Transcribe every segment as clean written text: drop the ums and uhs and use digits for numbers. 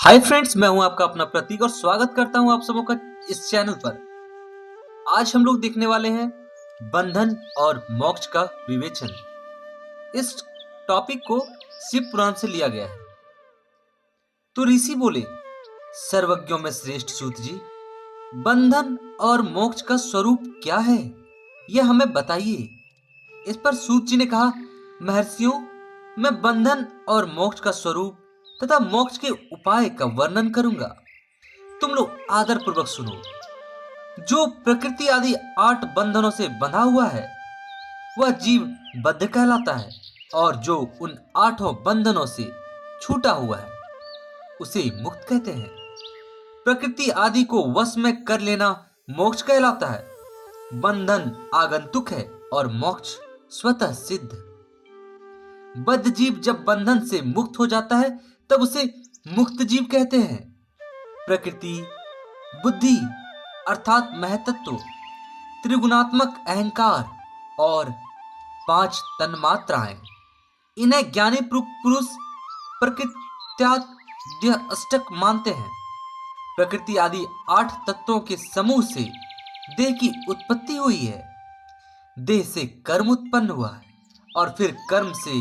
Hi friends, मैं हूं आपका अपना प्रतीक और स्वागत करता हूं आप सबों का इस चैनल पर। आज हम लोग देखने वाले हैं बंधन और मोक्ष का विवेचन। इस टॉपिक को शिव पुराण से लिया गया है। तो ऋषि बोले, सर्वज्ञों में श्रेष्ठ सूत जी, बंधन और मोक्ष का स्वरूप क्या है, यह हमें बताइए। इस पर सूत जी ने कहा, महर्षियों, मैं बंधन और मोक्ष का स्वरूप तथा मोक्ष के उपाय का वर्णन करूंगा। तुम लोग आदर पूर्वक सुनो। जो प्रकृति आदि 8 बंधनों से बंधा हुआ है वह जीव बद्ध कहलाता है, और जो उन 8 बंधनों से छूटा हुआ है उसे मुक्त कहते हैं। प्रकृति आदि को वश में कर लेना मोक्ष कहलाता है। बंधन आगंतुक है और मोक्ष स्वतः सिद्ध। बद्ध जीव जब बंधन से मुक्त हो जाता है तब उसे मुक्त जीव कहते हैं। प्रकृति, बुद्धि अर्थात महतत्व, त्रिगुणात्मक अहंकार और 5 तन्मात्राएं, इन्हें ज्ञानी पुरुष प्रकृत्याद्य अष्टक मानते हैं। प्रकृति आदि 8 तत्वों के समूह से देह की उत्पत्ति हुई है। देह से कर्म उत्पन्न हुआ है और फिर कर्म से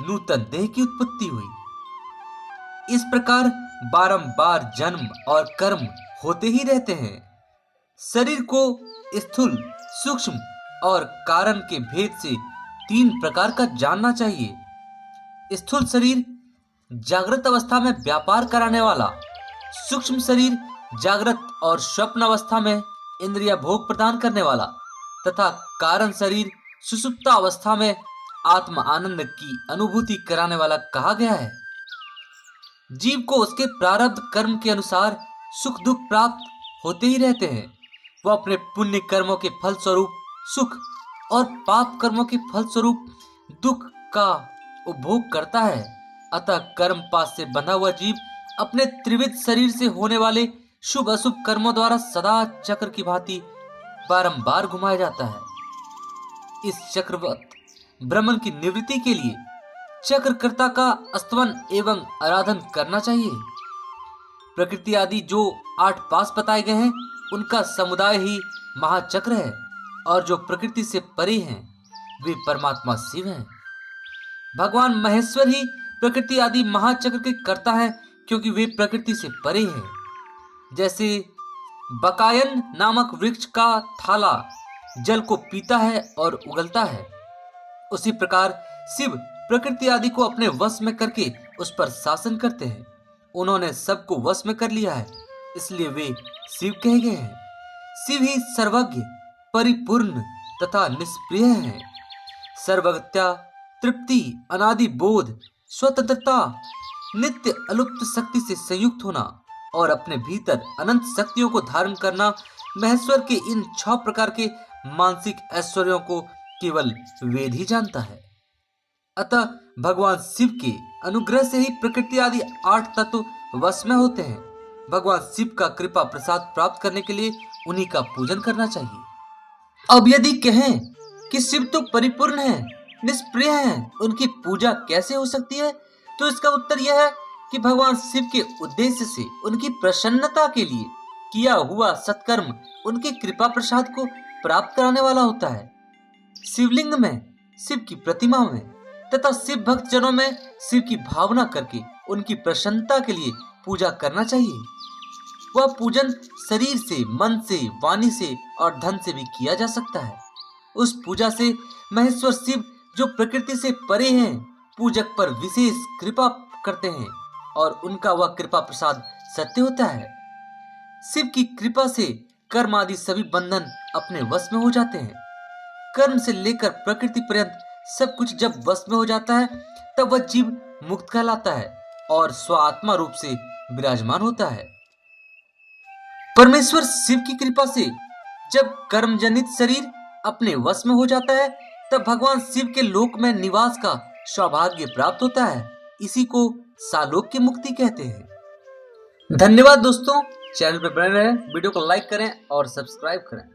नूतन देह की उत्पत्ति हुई। इस प्रकार बारंबार जन्म और कर्म होते ही रहते हैं। शरीर को स्थूल, सूक्ष्म और कारण के भेद से 3 प्रकार का जानना चाहिए। स्थूल शरीर जागृत अवस्था में व्यापार कराने वाला, सूक्ष्म शरीर जागृत और स्वप्न अवस्था में इंद्रिय भोग प्रदान करने वाला, तथा कारण शरीर सुषुप्त अवस्था में आत्म आनंद की अनुभूति कराने वाला कहा गया है। जीव को उसके प्रारब्ध कर्म के अनुसार सुख दुख प्राप्त होते ही रहते हैं। वह अपने पुण्य कर्मों के फल स्वरूप सुख और पाप कर्मों के फल स्वरूप दुख का उपभोग करता है। अतः कर्म पाश से बंधा हुआ जीव अपने त्रिविध शरीर से होने वाले शुभ अशुभ कर्मों द्वारा सदा चक्र की भांति बारंबार घुमाया जाता है। इस चक्रवत भ्रमण की निवृत्ति के लिए चक्रकर्ता का स्तवन एवं आराधन करना चाहिए। प्रकृति आदि जो 8 पाश बताए गए हैं उनका समुदाय ही महाचक्र है, और जो प्रकृति से परे हैं वे परमात्मा शिव हैं। भगवान महेश्वर ही प्रकृति आदि महाचक्र के कर्ता है, क्योंकि वे प्रकृति से परे हैं। जैसे बकायन नामक वृक्ष का थाला जल को पीता है और उगलता है, उसी प्रकार शिव प्रकृति आदि को अपने वश में करके उस पर शासन करते हैं। उन्होंने सबको वश में कर लिया है, इसलिए वे शिव कहे गए हैं। शिव ही सर्वज्ञ, परिपूर्ण तथा निष्प्रिय हैं। सर्वज्ञता, तृप्ति, अनादि बोध, स्वतंत्रता, नित्य अलुप्त शक्ति से संयुक्त होना और अपने भीतर अनंत शक्तियों को धारण करना, महेश्वर के इन 6 प्रकार के मानसिक ऐश्वर्यों को केवल वेद ही जानता है। अतः भगवान शिव के अनुग्रह से ही प्रकृति आदि 8 तत्व वश में होते हैं। भगवान शिव का कृपा प्रसाद प्राप्त करने के लिए उन्हीं का पूजन करना चाहिए। अब यदि कहें कि शिव तो परिपूर्ण है, निष्प्रिय हैं, उनकी पूजा कैसे हो सकती है, तो इसका उत्तर यह है कि भगवान शिव के उद्देश्य से उनकी प्रसन्नता के लिए किया हुआ सत्कर्म उनकी कृपा प्रसाद को प्राप्त कराने वाला होता है। शिवलिंग में, शिव की प्रतिमा में तथा शिव भक्त जनों में शिव की भावना करके उनकी प्रसन्नता के लिए पूजा करना चाहिए। वह पूजन शरीर से, मन से, वाणी से और धन से भी किया जा सकता है। उस पूजा से महेश्वर शिव जो प्रकृति से परे हैं, पूजक पर विशेष कृपा करते हैं और उनका वह कृपा प्रसाद सत्य होता है। शिव की कृपा से कर्म आदि सभी बंधन अपने वश में हो जाते हैं। कर्म से लेकर प्रकृति पर्यंत सब कुछ जब वश में हो जाता है तब वह जीव मुक्त कहलाता है और स्वात्मा रूप से विराजमान होता है। परमेश्वर शिव की कृपा से जब कर्म जनित शरीर अपने वश में हो जाता है तब भगवान शिव के लोक में निवास का सौभाग्य प्राप्त होता है। इसी को सालोक की मुक्ति कहते हैं। धन्यवाद दोस्तों, चैनल पर बने रहें, वीडियो को लाइक करें और सब्सक्राइब करें।